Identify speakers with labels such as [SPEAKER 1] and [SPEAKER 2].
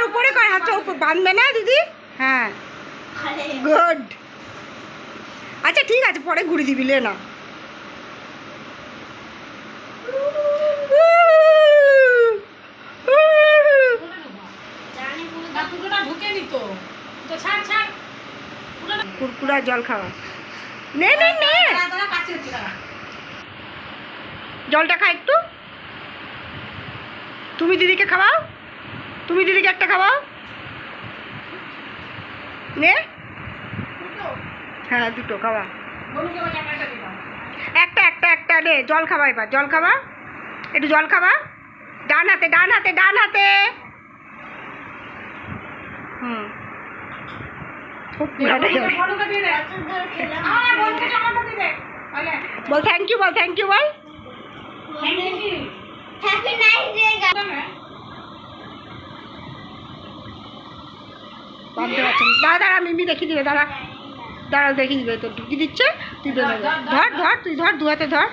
[SPEAKER 1] উপরে কর হাতটা উপর বাঁধবে না দিদি। হ্যাঁ গুড। আচ্ছা ঠিক আছে পরে ঘুরে দিবি লে না। কুরকুরা জল খাওয়া নে নে নে জলটা খা একটু। তুমি দিদিকে খাওয়াও, তুমি দিদিকে একটা খাওয়াও নে। হ্যাঁ দুটো খাওয়া, একটা একটা একটা নে জল খাওয়া। এবার জল খাওয়া, একটু জল খাওয়া। ডান হাতে ডান হাতে ডান হাতে। হুম বল থ্যাংক ইউ, বল থ্যাংক ইউ, বল
[SPEAKER 2] হ্যাপি নাইস ডে।
[SPEAKER 1] ভাবতে পারছেন দাঁড়া দাঁড়া মিমি দেখিয়ে দিবে, দাঁড়া দাঁড়া দেখিয়ে দিবে। তো ঢুকিয়ে দিচ্ছে তুই ধর ধর তুই ধর, দু হাতে ধর।